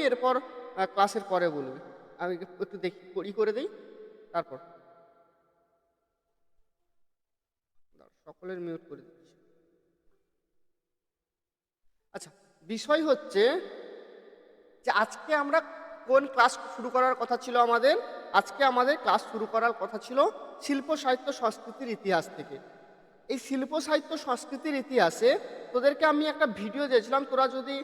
এরপর ক্লাসের পরে বলবে। আমি একটু দেখি করে দিই, তারপর সকলের মিউট করে দিচ্ছি। আচ্ছা, বিষয় হচ্ছে যে আজকে আমরা কোন ক্লাস শুরু করার কথা ছিল আমাদের? আজকে আমাদের ক্লাস শুরু করার কথা ছিল শিল্প সাহিত্য সংস্কৃতির ইতিহাস থেকে। এই শিল্প সাহিত্য সংস্কৃতির ইতিহাসে তোদেরকে আমি একটা ভিডিও দিয়েছিলাম। তোরা যদি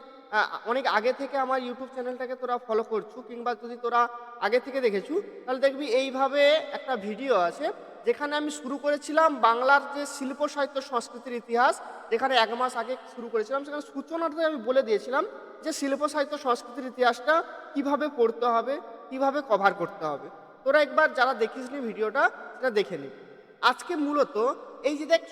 অনেক আগে থেকে আমার ইউটিউব চ্যানেলটাকে তোরা ফলো করছু, কিংবা যদি তোরা আগে থেকে দেখেছু, তাহলে দেখবি এইভাবে একটা ভিডিও আছে যেখানে আমি শুরু করেছিলাম বাংলার যে শিল্প সাহিত্য সংস্কৃতির ইতিহাস, যেখানে 1 মাস আগে শুরু করেছিলাম। সেখানে সূচনাটাতে আমি বলে দিয়েছিলাম যে শিল্প সাহিত্য সংস্কৃতির ইতিহাসটা কিভাবে পড়তে হবে, কিভাবে কভার করতে হবে। তোরা একবার যারা দেখিসনি ভিডিওটা, সেটা দেখে নি। আজকে মূলত এই যে দেখ,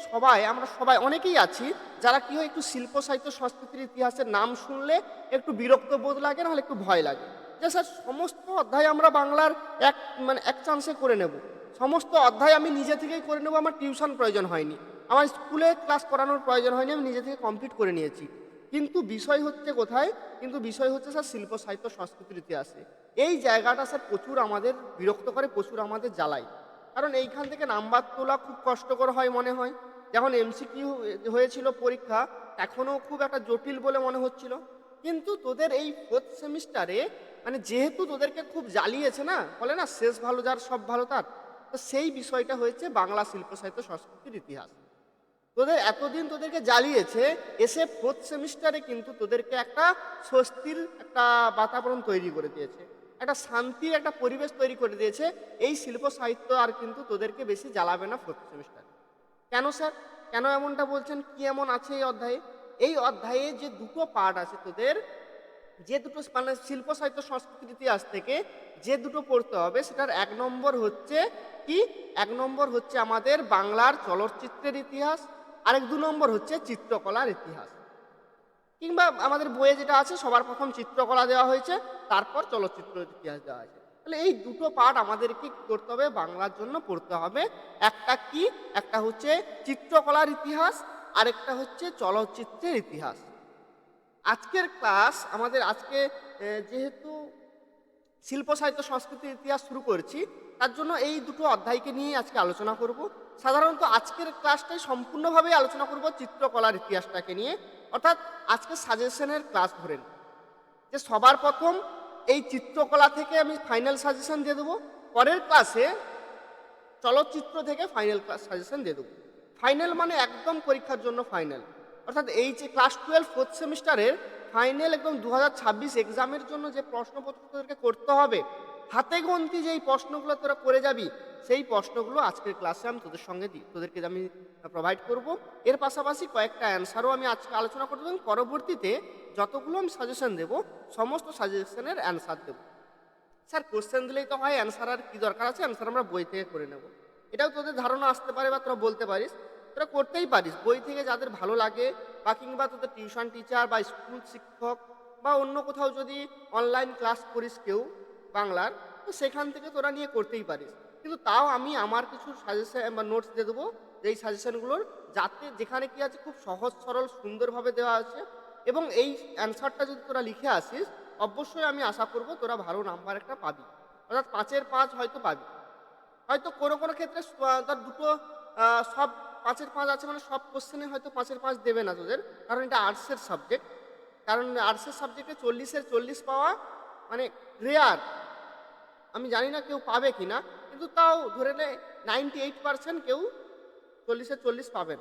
আমরা সবাই অনেকেই আছি যারা কি হয়, একটু শিল্প সাহিত্য সংস্কৃতির ইতিহাসের নাম শুনলে একটু বিরক্ত বোধ লাগে, নাহলে একটু ভয় লাগে যে স্যার সমস্ত অধ্যায় আমরা বাংলার এক চান্সে করে নেব, সমস্ত অধ্যায় আমি নিজে থেকেই করে নেব, আমার টিউশন প্রয়োজন হয়নি, আমার স্কুলে ক্লাস করানোর প্রয়োজন হয়নি, আমি নিজে থেকে কমপ্লিট করে নিয়েছি। কিন্তু বিষয় হচ্ছে কোথায়? কিন্তু বিষয় হচ্ছে স্যার শিল্প সাহিত্য সংস্কৃতির ইতিহাসে এই জায়গাটা স্যার প্রচুর আমাদের বিরক্ত করে, প্রচুর আমাদের জ্বালায়। কারণ এইখান থেকে নাম্বার তোলা খুব কষ্টকর হয় মনে হয়। যখন এমসিকিউ হয়েছিল পরীক্ষা, এখনও খুব একটা জটিল বলে মনে হচ্ছিল। কিন্তু তোদের এই 4th সেমিস্টারে যেহেতু তোদেরকে খুব জ্বালিয়েছে, না বলে না শেষ ভালো যার সব ভালো তার, তো সেই বিষয়টা হয়েছে বাংলা শিল্প সাহিত্য সংস্কৃতির ইতিহাস। তোদের এতদিন তোদেরকে জ্বালিয়েছে, এসে 4th সেমিস্টারে কিন্তু তোদেরকে একটা স্বস্তির একটা বাতাবরণ তৈরি করে দিয়েছে, একটা শান্তির একটা পরিবেশ তৈরি করে দিয়েছে। এই শিল্প সাহিত্য আর কিন্তু তোদেরকে বেশি জ্বালাবে না 4th সেমিস্টারে। কেন স্যার, কেন এমনটা বলছেন? কি এমন আছে এই অধ্যায়ে? এই অধ্যায়ে যে দুটো পার্ট আছে তোদের, যে দুটো শিল্প সাহিত্য সংস্কৃতির ইতিহাস থেকে যে দুটো পড়তে হবে, সেটার 1 নম্বর হচ্ছে কি? 1 নম্বর হচ্ছে আমাদের বাংলার চলচ্চিত্রের ইতিহাস, আরেক 2 নম্বর হচ্ছে চিত্রকলার ইতিহাস। কিংবা আমাদের বইয়ে যেটা আছে, সবার প্রথম চিত্রকলা দেওয়া হয়েছে, তারপর চলচ্চিত্রের ইতিহাস দেওয়া হয়েছে। তাহলে এই দুটো পার্ট আমাদেরকে কি করতে হবে? বাংলার জন্য পড়তে হবে। একটা কি? একটা হচ্ছে চিত্রকলার ইতিহাস, আরেকটা হচ্ছে চলচ্চিত্রের ইতিহাস। আজকের ক্লাস আমাদের আজকে যেহেতু শিল্প সাহিত্য সংস্কৃতির ইতিহাস শুরু করছি, তার জন্য এই দুটো অধ্যায়কে নিয়ে আজকে আলোচনা করব। সাধারণত আজকের ক্লাসটাই সম্পূর্ণভাবে আলোচনা করব চিত্রকলার ইতিহাসটাকে নিয়ে। অর্থাৎ আজকে সাজেশনের ক্লাস ধরেন যে সবার প্রথম এই চিত্রকলা থেকে আমি ফাইনাল সাজেশন দিয়ে দেবো, পরের ক্লাসে চলচ্চিত্র থেকে ফাইনাল ক্লাস সাজেশন দিয়ে দেবো। ফাইনাল মানে একদম পরীক্ষার জন্য ফাইনাল, অর্থাৎ এই যে ক্লাস 12 4th সেমিস্টারের ফাইনাল, একদম 2026 এক্সামের জন্য যে প্রশ্নপত্র তোদেরকে করতে হবে, হাতে গোনতি যেই প্রশ্নগুলো তোরা করে যাবি, সেই প্রশ্নগুলো আজকের ক্লাসে আমি তোদেরকে আমি প্রোভাইড করব। এর পাশাপাশি কয়েকটা অ্যান্সারও আমি আজকে আলোচনা করব, এবং পরবর্তীতে যতগুলো আমি সাজেশন দেবো, সমস্ত সাজেশনের অ্যান্সার দেবো। স্যার কোশ্চেন দিলেই তো হয়, অ্যান্সার আর কি দরকার আছে? অ্যান্সার আমরা বই থেকে করে নেব। এটাও তোদের ধারণা আসতে পারে, বা তোরা বলতে পারিস, তোরা করতেই পারিস বই থেকে যাদের ভালো লাগে, বা কিংবা তোদের টিউশন টিচার বা স্কুল শিক্ষক বা অন্য কোথাও যদি অনলাইন ক্লাস করিস কেউ বাংলার, তো সেখান থেকে তোরা নিয়ে করতেই পারিস। কিন্তু তাও আমি আমার কিছু সাজেশন বা নোটস দিয়ে দেবো, যেই সাজেশনগুলোর যেখানে কি আছে খুব সহজ সরল সুন্দরভাবে দেওয়া আছে, এবং এই অ্যান্সারটা যদি তোরা লিখে আসিস, অবশ্যই আমি আশা করব তোরা ভালো নাম্বার একটা পাবি, অর্থাৎ 5-এর 5 হয়তো পাবি। হয়তো কোনো কোনো ক্ষেত্রে তার দুটো সব 5-এর 5 আছে, সব কোশ্চেনে হয়তো 5-এর 5 দেবে না তোদের, কারণ এটা আর্টসের সাবজেক্ট। কারণ আর্টসের সাবজেক্টে 40-এর 40 পাওয়া রেয়ার। আমি জানি না কেউ পাবে কি না, কিন্তু তাও ধরে নে 98% কেউ 40-এর 40 পাবেন,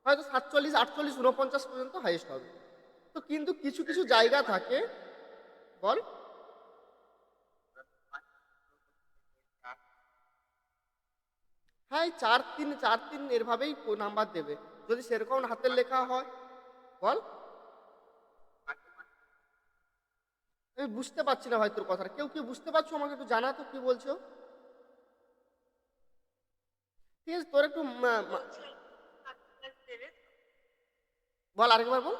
হয়তো 47, 48, 49 পর্যন্ত হাইয়েস্ট হবে। তো কিন্তু কিছু কিছু জায়গা থাকে। বল। হ্যাঁ, 4-3 এরভাবেই নাম্বার দেবে যদি সেরকম হাতের লেখা হয়। বল। আমি বুঝতে পারছি না ভাই তোর কথা, কেউ কি বুঝতে পারছো? আমাকে একটু জানা তো কি বলছো। ঠিক আছে, তোর একটু বল, আরেকবার বল।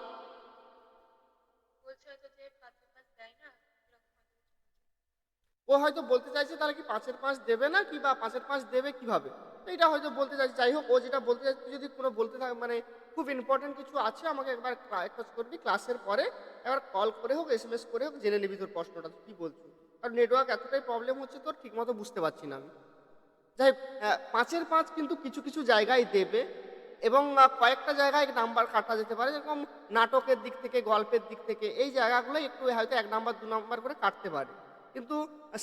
ও হয়তো বলতে চাইছে তাহলে কি 5-এর 5 দেবে না, কি বা 5-এর 5 দেবে কিভাবে? তো এটা হয়তো বলতে চাইছি, যাই হোক ও যেটা বলতে চাইছে, তুই যদি কোনো বলতে থাকে মানে খুব ইম্পর্টেন্ট কিছু আছে আমাকে একবার এক কাজ করবি, ক্লাসের পরে একবার কল করে হোক এসএমএস করে হোক জেনে নিবি তোর প্রশ্নটা তুই কী বলছো। কারণ নেটওয়ার্ক এতটাই প্রবলেম হচ্ছে তোর, ঠিকমতো বুঝতে পারছি না আমি। যাই হোক, 5-এর 5 কিন্তু কিছু কিছু জায়গায় দেবে এবং কয়েকটা জায়গায় নাম্বার কাটা যেতে পারে, যেরকম নাটকের দিক থেকে, গল্পের দিক থেকে এই জায়গাগুলো একটু হয়তো 1 নাম্বার 2 নাম্বার করে কাটতে পারে। কিন্তু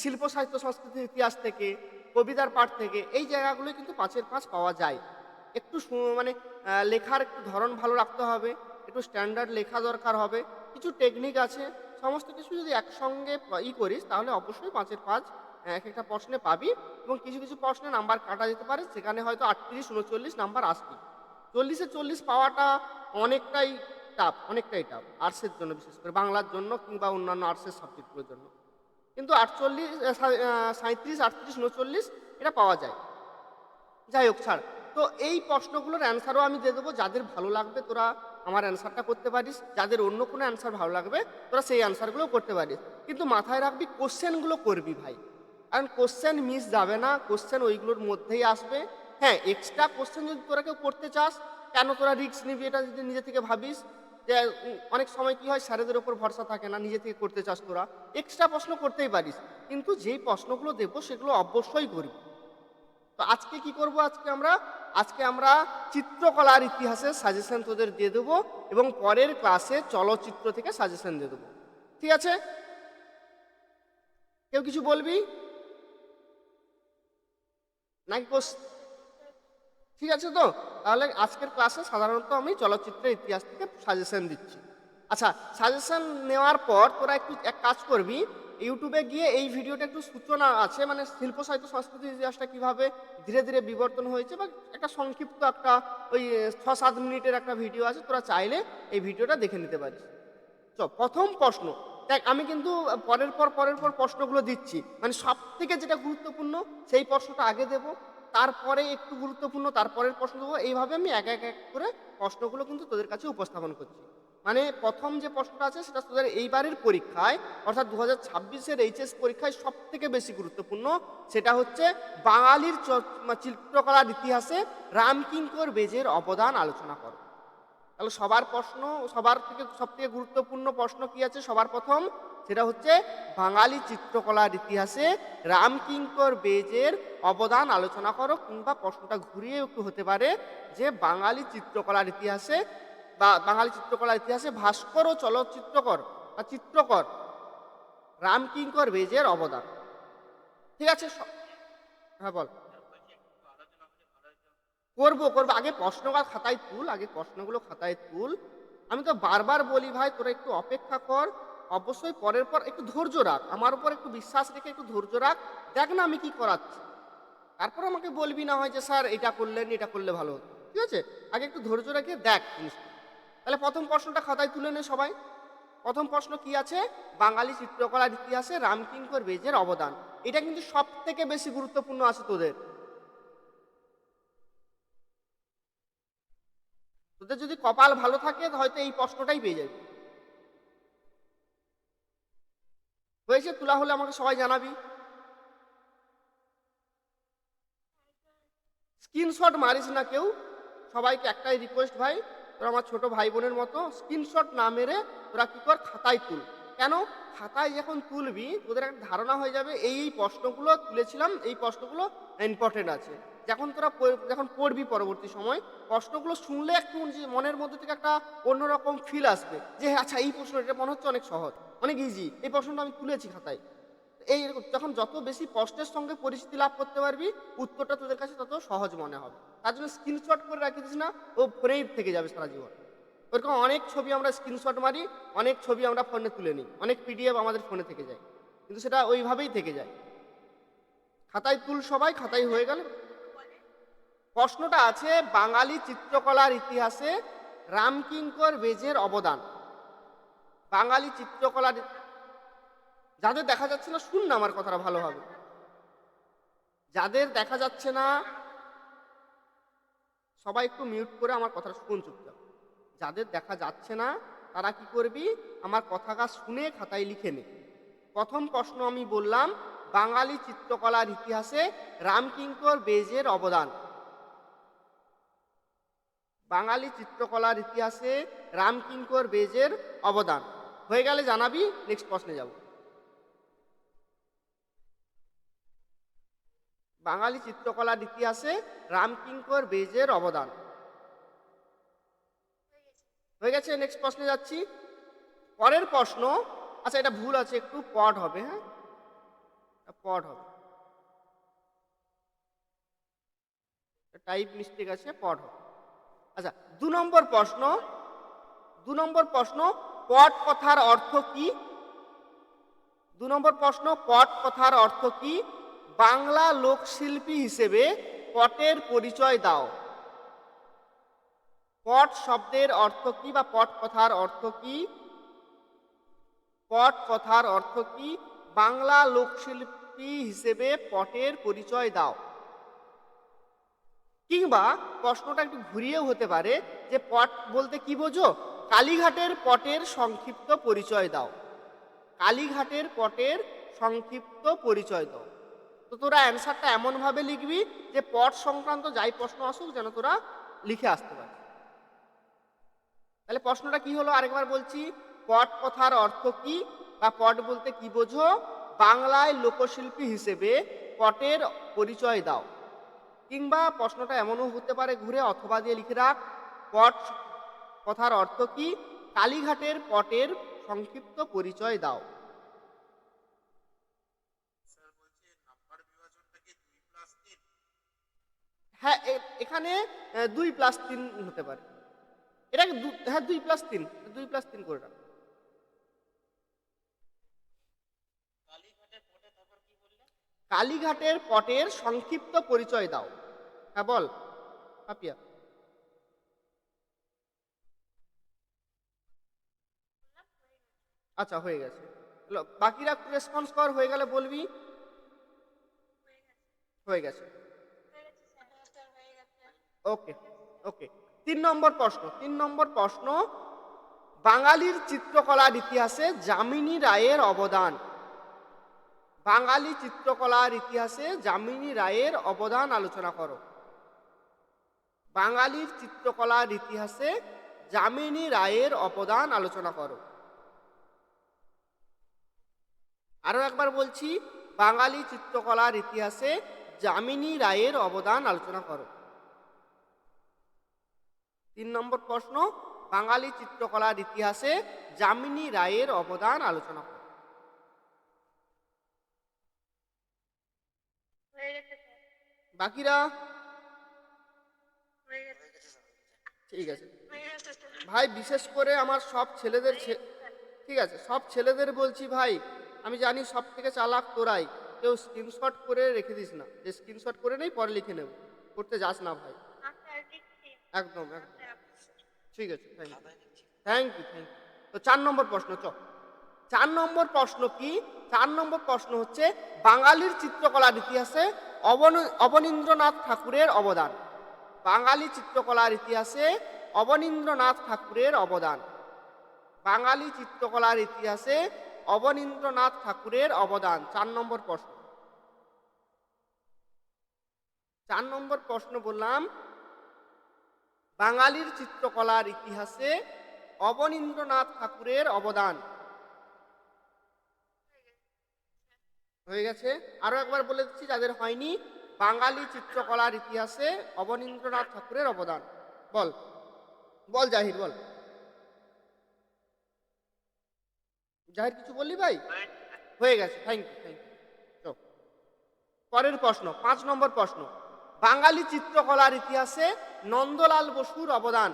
শিল্প সাহিত্য সংস্কৃতির ইতিহাস থেকে, কবিতার পাঠ থেকে এই জায়গাগুলো কিন্তু 5-এর 5 পাওয়া যায়। একটু মানে লেখার একটু ধরন ভালো রাখতে হবে, একটু স্ট্যান্ডার্ড লেখা দরকার হবে, কিছু টেকনিক আছে, সমস্ত কিছু যদি একসঙ্গে করিস তাহলে অবশ্যই 5-এর 5 এক একটা প্রশ্নে পাবি। এবং কিছু কিছু প্রশ্নে নাম্বার কাটা যেতে পারে, সেখানে হয়তো 38-39 নাম্বার আসবে। 40-এ 40 পাওয়াটা অনেকটাই টাফ, অনেকটাই টাফ আর্টসের জন্য, বিশেষ করে বাংলার জন্য কিংবা অন্যান্য আর্টসের সাবজেক্টগুলোর জন্য। কিন্তু 37, 38, 39 এটা পাওয়া যায়। যাই হোক ছাড়। তো এই প্রশ্নগুলোর অ্যান্সারও আমি দিয়ে দেবো, যাদের ভালো লাগবে তোরা আমার অ্যান্সারটা করতে পারিস, যাদের অন্য কোনো অ্যান্সার ভালো লাগবে তোরা সেই অ্যান্সারগুলোও করতে পারিস। কিন্তু মাথায় রাখবি কোশ্চেনগুলো করবি ভাই, কারণ কোশ্চেন মিস যাবে না, কোশ্চেন ওইগুলোর মধ্যেই আসবে। হ্যাঁ, এক্সট্রা কোশ্চেন যদি তোরা কেউ করতে চাস, কেন তোরা রিস্ক নিবি এটা যদি নিজে থেকে ভাবিস যে অনেক সময় কি হয় স্যারেদের ওপর ভরসা থাকে না, নিজে থেকে করতে চাস তোরা এক্সট্রা প্রশ্ন করতেই পারিস, কিন্তু যেই প্রশ্নগুলো দেবো সেগুলো অবশ্যই করবি। তো আজকে কি করব, আজকে আমরা চিত্রকলার ইতিহাসের সাজেশন তোদের দিয়ে দেবো এবং পরের ক্লাসে চলচ্চিত্র থেকে সাজেশন দিয়ে দেবো। ঠিক আছে? কেউ কিছু বলবি নাকি? ঠিক আছে তো, তাহলে আজকের ক্লাসে সাধারণত আমি চলচ্চিত্রের ইতিহাস থেকে সাজেশন দিচ্ছি। আচ্ছা, সাজেশন নেওয়ার পর তোরা একটু এক কাজ করবি, ইউটিউবে গিয়ে এই ভিডিওটা একটু সূচনা আছে, মানে শিল্প সাহিত্য সংস্কৃতির ইতিহাসটা কীভাবে ধীরে ধীরে বিবর্তন হয়েছে, বা একটা সংক্ষিপ্ত একটা ওই 6-7 মিনিটের একটা ভিডিও আছে, তোরা চাইলে এই ভিডিওটা দেখে নিতে পারিস। প্রথম প্রশ্ন দেখ, আমি কিন্তু পরের পর প্রশ্নগুলো দিচ্ছি, মানে সব থেকে যেটা গুরুত্বপূর্ণ সেই প্রশ্নটা আগে দেব, তারপরে একটু গুরুত্বপূর্ণ তারপরের প্রশ্ন দেবো, এইভাবে আমি এক এক এক করে প্রশ্নগুলো কিন্তু তোদের কাছে উপস্থাপন করছি। মানে প্রথম যে প্রশ্নটা আছে সেটা তোদের এইবারের পরীক্ষায়, অর্থাৎ 2026-এর এইচএস পরীক্ষায় সব থেকে বেশি গুরুত্বপূর্ণ, সেটা হচ্ছে বাঙালির চিত্রকলার ইতিহাসে রামকিঙ্কর বেজের অবদান আলোচনা করো। তাহলে সবার থেকে সব থেকে গুরুত্বপূর্ণ প্রশ্ন কি আছে সবার প্রথম, সেটা হচ্ছে বাঙালি চিত্রকলার ইতিহাসে রামকিঙ্কর বেজের অবদান আলোচনা করো, কিংবা প্রশ্নটা ঘুরিয়ে একটু হতে পারে যে বাঙালি চিত্রকলার ইতিহাসে ভাস্কর ও চলচ্চিত্রকর বা চিত্রকর রামকিঙ্কর বেজের অবদান। ঠিক আছে? হ্যাঁ বল। করবো, আগে প্রশ্নগুলো খাতায় তুল। আমি তো বারবার বলি ভাই, তোরা একটু অপেক্ষা কর, অবশ্যই পরের পর একটু ধৈর্য রাখ, আমার উপর একটু বিশ্বাস রেখে একটু ধৈর্য রাখ, দেখ না আমি কি করাচ্ছি, তারপর আমাকে বলবি না হয় যে স্যার এটা করলেন, এটা করলে ভালো হতো। ঠিক আছে? আগে একটু ধৈর্য রেখে দেখ জিনিসটা। তাহলে প্রথম প্রশ্নটা খাতায় তুলে নে সবাই। প্রথম প্রশ্ন কি আছে, বাঙালি চিত্রকলার ইতিহাসে রামকিঙ্কর বেজের অবদান। এটা কিন্তু সব থেকে বেশি গুরুত্বপূর্ণ আছে তোদের যদি কপাল ভালো থাকে হয়তো এই প্রশ্নটাই পেয়ে যাবে। হয়েছে? তোলা হলে আমাকে সবাই জানাবি। স্ক্রিনশট মারিস না কেউ, সবাইকে একটাই রিকোয়েস্ট ভাই, তোরা আমার ছোট ভাই বোনের মতো, স্ক্রিনশট না মেরে তোরা কী কর, খাতায় তুল। কেন? খাতায় যখন তুলবি তোদের একটা ধারণা হয়ে যাবে এই প্রশ্নগুলো তুলেছিলাম, এই প্রশ্নগুলো ইম্পর্টেন্ট আছে। যখন পড়বি পরবর্তী সময় প্রশ্নগুলো শুনলে একটু মনের মধ্যে থেকে একটা অন্যরকম ফিল আসবে যে আচ্ছা এই প্রশ্নটা মনে হচ্ছে অনেক সহজ, অনেক ইজি, এই প্রশ্নটা আমি তুলেছি খাতায়। যখন যত বেশি প্রশ্নের সঙ্গে পরিচিতি লাভ করতে পারবি উত্তরটা তোদের কাছে তত সহজ মনে হবে। তার জন্য স্ক্রিনশট করে রাখিস না, ও ফোনেই থেকে যাবে সারা জীবন। ওরকম অনেক ছবি আমরা স্ক্রিনশট মারি, অনেক ছবি আমরা ফোনে তুলে নিই, অনেক পিডিএফ আমাদের ফোনে থেকে যায়, কিন্তু সেটা ওইভাবেই থেকে যায়। খাতায় তুল সবাই, খাতায় হয়ে গেল। প্রশ্নটা আছে বাঙালি চিত্রকলার ইতিহাসে রামকিঙ্কর বেজের অবদান। বাঙালি চিত্রকলার, যাদের দেখা যাচ্ছে না শুন না আমার কথাটা ভালোভাবে, যাদের দেখা যাচ্ছে না সবাই একটু মিউট করে আমার কথাটা শুন চুপচাপ। যাদের দেখা যাচ্ছে না তারা কি করবি, আমার কথাটা শুনে খাতায় লিখে নে। প্রথম প্রশ্ন আমি বললাম বাঙালি চিত্রকলার ইতিহাসে রামকিঙ্কর বেজের অবদান। বাঙালি চিত্রকলার ইতিহাসে রামকিঙ্কর বেজের অবদান। হয়ে গেলে জানাবি, নেক্সট প্রশ্নে যাব। বাঙালি চিত্রকলার ইতিহাসে রামকিঙ্কর বেজের অবদান। হয়ে গেছে, নেক্সট প্রশ্নে যাচ্ছি। পরের প্রশ্ন, আচ্ছা এটা ভুল আছে, একটু পট হবে, হ্যাঁ পট হবে, টাইপ মিস্টেক আছে, পট হবে। আচ্ছা 2 নম্বর প্রশ্ন, 2 নম্বর প্রশ্ন, পট কথার অর্থ কি? 2 নম্বর প্রশ্ন, পট কথার অর্থ কি? বাংলা লোকশিল্পী হিসেবে পটের পরিচয় দাও। পট শব্দের অর্থ কি বা পট কথার অর্থ কি? পট কথার অর্থ কি? বাংলা লোকশিল্পী হিসেবে পটের পরিচয় দাও। কিংবা প্রশ্নটা একটু ঘুরিয়েও হতে পারে যে পট বলতে কি বোঝো? কালীঘাটের পটের সংক্ষিপ্ত পরিচয় দাও। কালীঘাটের পটের সংক্ষিপ্ত পরিচয় দাও। তো তোরা অ্যান্সারটা এমনভাবে লিখবি যে পট সংক্রান্ত যাই প্রশ্ন আসুক যেন তোরা লিখে আসতে পারিস। তাহলে প্রশ্নটা কি হলো আরেকবার বলছি, পট কথার অর্থ কি বা পট বলতে কি বোঝো? বাংলায় লোকশিল্পী হিসেবে পটের পরিচয় দাও। কিংবা প্রশ্নটা এমনও হতে পারে ঘুরে অথবা দিয়ে লিখে রাখ, পট কথার অর্থ কি? কালীঘাটের পটের সংক্ষিপ্ত পরিচয় দাও। হ্যাঁ এখানে 2+3 হতে পারে, এটাকে হ্যাঁ 2+3, 2+3 করে রাখ। কালীঘাটের পটের সংক্ষিপ্ত পরিচয় দাও। হ্যাঁ বল পাপিয়া। আচ্ছা হয়ে গেছে, বাকিরা রেসপন্স কর, হয়ে গেলে বলবি। হয়ে গেছে, ওকে ওকে। 3 নম্বর প্রশ্ন, 3 নম্বর প্রশ্ন, বাঙালির চিত্রকলার ইতিহাসে যামিনী রায়ের অবদান। বাঙালি চিত্রকলার ইতিহাসে যামিনী রায়ের অবদান আলোচনা করো। বাঙালির চিত্রকলার ইতিহাসে যামিনী রায়ের অবদান আলোচনা করো। আরো একবার বলছি, বাঙালি চিত্রকলার ইতিহাসে যামিনী রায়ের অবদান আলোচনা করো। 3 নম্বর প্রশ্ন, বাঙালি চিত্রকলার ইতিহাসে যামিনী রায়ের অবদান আলোচনা করো। বাকিরা? ঠিক আছে ভাই, বিশেষ করে আমার সব ছেলেদের, ঠিক আছে সব ছেলেদের বলছি ভাই, আমি জানি সব থেকে চালাক তোরাই, কেউ স্ক্রিনশট করে রেখে দিস না, যে স্ক্রিনশট করে নেই পরে লিখে নেব, করতে যাস না ভাই, একদম একদম। ঠিক আছে, থ্যাংক ইউ থ্যাংক ইউ। তো 4 নম্বর প্রশ্ন, 4 নম্বর প্রশ্ন কি? 4 নম্বর প্রশ্ন হচ্ছে বাঙালির চিত্রকলার ইতিহাসে অবনীন্দ্রনাথ ঠাকুরের অবদান। বাঙালি চিত্রকলার ইতিহাসে অবনীন্দ্রনাথ ঠাকুরের অবদান। বাঙালি চিত্রকলার ইতিহাসে অবনীন্দ্রনাথ ঠাকুরের অবদান। 4 নম্বর প্রশ্ন। 4 নম্বর প্রশ্ন বললাম, বাঙালির চিত্রকলার ইতিহাসে অবনীন্দ্রনাথ ঠাকুরের অবদান। হয়ে গেছে, আরো একবার বলে দিচ্ছি যাদের হয়নি, বাঙালি চিত্রকলার ইতিহাসে অবনীন্দ্রনাথ ঠাকুরের অবদান। বল বল জাহির, বল জাহির, কিছু বললি ভাই? হয়ে গেছে, থ্যাংক ইউ থ্যাংক ইউ। পরের প্রশ্ন, 5 নম্বর প্রশ্ন, বাঙালি চিত্রকলার ইতিহাসে নন্দলাল বসুর অবদান।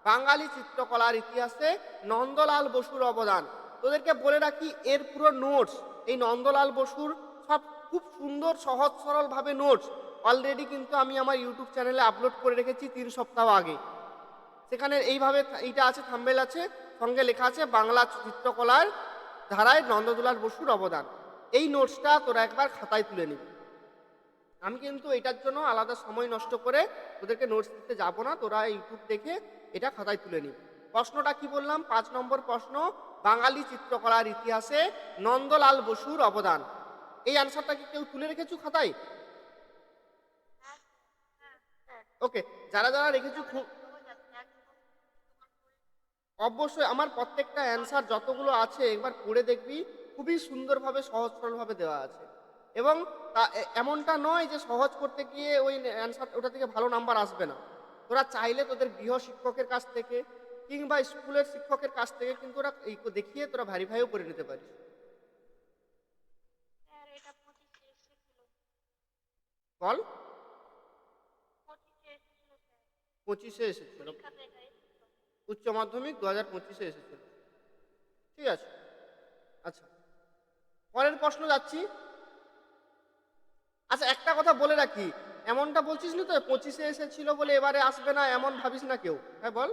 বাঙালি চিত্রকলার ইতিহাসে নন্দলাল বসুর অবদান। তোদেরকে বলে রাখি, এর পুরো নোটস, এই নন্দলাল বসুর সব খুব সুন্দর সহজ সরল ভাবে নোটস অলরেডি কিন্তু আমি আমার ইউটিউব চ্যানেলে আপলোড করে রেখেছি 3 সপ্তাহ আগে। সেখানে এইভাবে এইটা আছে, থাম্বনেল আছে, সঙ্গে লেখা আছে বাংলা চিত্রকলার ধারায় নন্দলাল বসুর অবদান। এই নোটসটা তোরা একবার খাতায় তুলে নিবি। আমি কিন্তু এটার জন্য আলাদা সময় নষ্ট করে তোদেরকে নোটস দিতে যাব না, তোরা ইউটিউব দেখে এটা খাতায় তুলে নিবি। প্রশ্নটা কি বললাম? 5 নম্বর প্রশ্ন, বাঙালি চিত্রকলার ইতিহাসে নন্দলাল বসুর অবদান। এই অ্যান্সারটা কি কেউ তুলে রেখেছো খাতায়? ওকে, যারা যারা রেখেছো অবশ্যই আমার প্রত্যেকটা অ্যান্সার যতগুলো আছে একবার পড়ে দেখবি, খুবই সুন্দরভাবে সহজ সরলভাবে দেওয়া আছে। এবং এমনটা নয় যে সহজ করতে গিয়ে ওই অ্যান্সার ওটা থেকে ভালো নাম্বার আসবে না। তোরা চাইলে তোদের গৃহ শিক্ষকের কাছ থেকে কিংবা স্কুলের শিক্ষকের কাছ থেকে কিন্তু ওরা এই দেখিয়ে তোরা ভেরিফাইও করে নিতে পারিস। স্যার এটা 25 এসেছিল। বল। 25 এসেছিল স্যার। 25-এ এসেছিল, পরীক্ষাতে এটা এসেছিল। উচ্চ মাধ্যমিক 2025-এ এসেছিল। ঠিক আছে, আচ্ছা পরের প্রশ্ন যাচ্ছি। আচ্ছা একটা কথা বলে রাখি, এমনটা বলছিস না তো 25-এ এসেছিল বলে এবারে আসবে না, এমন ভাবিস না কেউ। হ্যাঁ বল।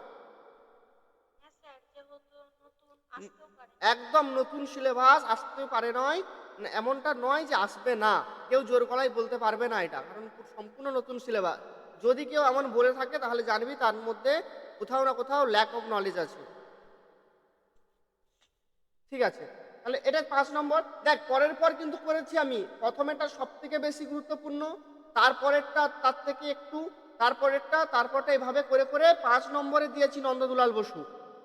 হ্যাঁ স্যার, যেহেতু নতুন আসতেও পারে। একদম নতুন সিলেবাস আসতে পারে নয়, এমনটা নয় যে আসবে না, কেউ জোর গলায় বলতে পারবে না এটা, কারণ সম্পূর্ণ নতুন সিলেবাস। যদি কেউ এমন বলে থাকে তাহলে জানবি তার মধ্যে কোথাও না কোথাও ল্যাক অফ নলেজ আছে। ঠিক আছে, তাহলে এটা 5 নম্বর। দেখ পরের পর কিন্তু করেছি আমি, প্রথমেটা সব থেকে বেশি গুরুত্বপূর্ণ, তারপরেরটা তার থেকে একটু, তারপরেরটা, তারপরটা এইভাবে করে করে 5 নম্বরে দিয়েছি নন্দদুলাল বসু।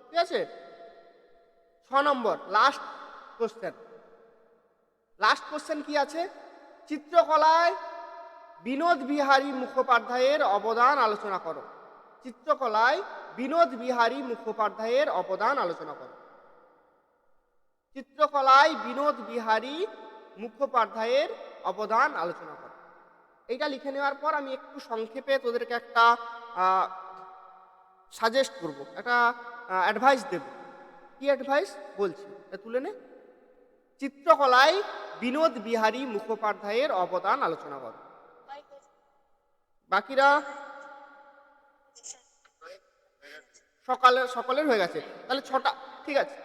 ঠিক আছে, 6 নম্বর লাস্ট কোশ্চেন। লাস্ট কোশ্চেন কি আছে? চিত্রকলায় বিনোদ বিহারী মুখোপাধ্যায়ের অবদান আলোচনা করো। চিত্রকলায় বিনোদ বিহারী মুখোপাধ্যায়ের অবদান আলোচনা করো। চিত্রকলায় বিনোদ বিহারী মুখোপাধ্যায়ের অবদান আলোচনা করো। এইটা লিখে নেওয়ার পর আমি একটু সংক্ষেপে তোদেরকে একটা সাজেস্ট করব, একটা অ্যাডভাইস দেব। কি অ্যাডভাইস বলছি, তুলে নে। চিত্রকলায় বিনোদ বিহারী মুখোপাধ্যায়ের অবদান আলোচনা করো। বাকিরা সকলের হয়ে গেছে, তাহলে 6টা। ঠিক আছে,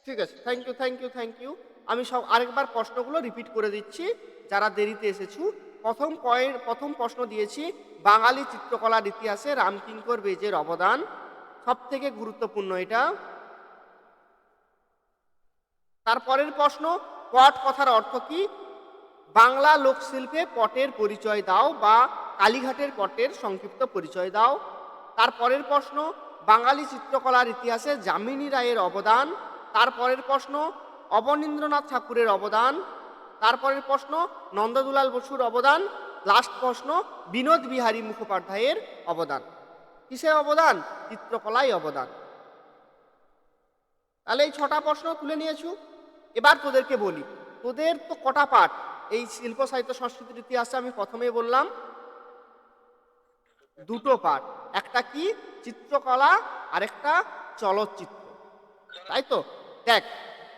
ঠিক আছে, thank you thank you thank you. আমি সব আরেকবার প্রশ্নগুলো রিপিট করে দিচ্ছি যারা দেরিতে এসেছু। প্রথম প্রশ্ন দিয়েছি, বাঙালি চিত্রকলার ইতিহাসে রামকিঙ্কর বেজের অবদান সব থেকে গুরুত্বপূর্ণ এটা। তারপরের প্রশ্ন, পট কথার অর্থ কি? বাংলা লোকশিল্পে পটের পরিচয় দাও বা কালীঘাটের পটের সংক্ষিপ্ত পরিচয় দাও। তারপরের প্রশ্ন, বাঙালি চিত্রকলার ইতিহাসে যামিনী রায়ের অবদান। তারপরের প্রশ্ন, অবনীন্দ্রনাথ ঠাকুরের অবদান। তারপরের প্রশ্ন, নন্দদুলাল বসুর অবদান। লাস্ট প্রশ্ন, বিনোদ বিহারী মুখোপাধ্যায়ের অবদান। কিসে অবদান? চিত্রকলায় অবদান। তাহলে এই 6টা প্রশ্ন তুলে নিয়েছু। এবার তোদেরকে বলি, তোদের তো কটা পাঠ এই শিল্প সাহিত্য সংস্কৃতির ইতিহাসে? আমি প্রথমেই বললাম 2টো পাঠ, একটা কি চিত্রকলা আর একটা চলচ্চিত্র, তাই তো? দেখ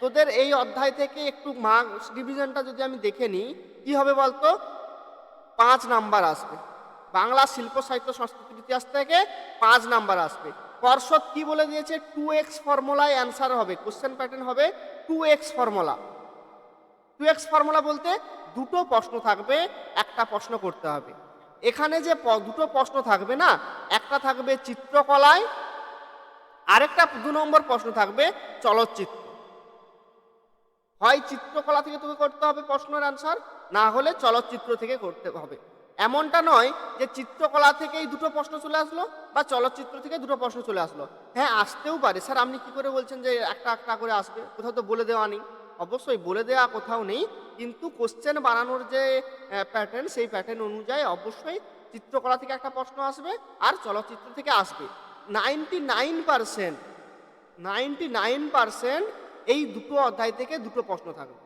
তোদের এই অধ্যায় থেকে একটু মার্কস ডিভিশনটা যদি আমি দেখে নিই, কি হবে বলতো? 5 নাম্বার আসবে। বাংলা শিল্প সাহিত্য সংস্কৃতির ইতিহাস থেকে 5 নাম্বার আসবে। পর্ষদ কি বলে দিয়েছে? 2x ফর্মুলায় অ্যান্সার হবে, কোশ্চেন প্যাটার্ন হবে 2x ফর্মুলা। 2x ফর্মুলা বলতে 2টো প্রশ্ন থাকবে, একটা প্রশ্ন করতে হবে। এখানে যে 2টো প্রশ্ন থাকবে না, একটা থাকবে চিত্রকলায়, আরেকটা 2 নম্বর প্রশ্ন থাকবে চলচ্চিত্র। হয় চিত্রকলা থেকে তোকে করতে হবে প্রশ্নের অ্যান্সার, না হলে চলচ্চিত্র থেকে করতে হবে। এমনটা নয় যে চিত্রকলা থেকেই 2টো প্রশ্ন চলে আসলো বা চলচ্চিত্র থেকে 2টো প্রশ্ন চলে আসলো। হ্যাঁ আসতেও পারে। স্যার আপনি কি করে বলছেন যে একটা একটা করে আসবে? কোথাও তো বলে দেওয়া নেই। অবশ্যই বলে দেওয়া কোথাও নেই, কিন্তু কোশ্চেন বানানোর যে প্যাটার্ন, সেই প্যাটার্ন অনুযায়ী অবশ্যই চিত্রকলা থেকে একটা প্রশ্ন আসবে আর চলচ্চিত্র থেকে আসবে। 99% এই 2টো অধ্যায় থেকে 2টো প্রশ্ন থাকবে।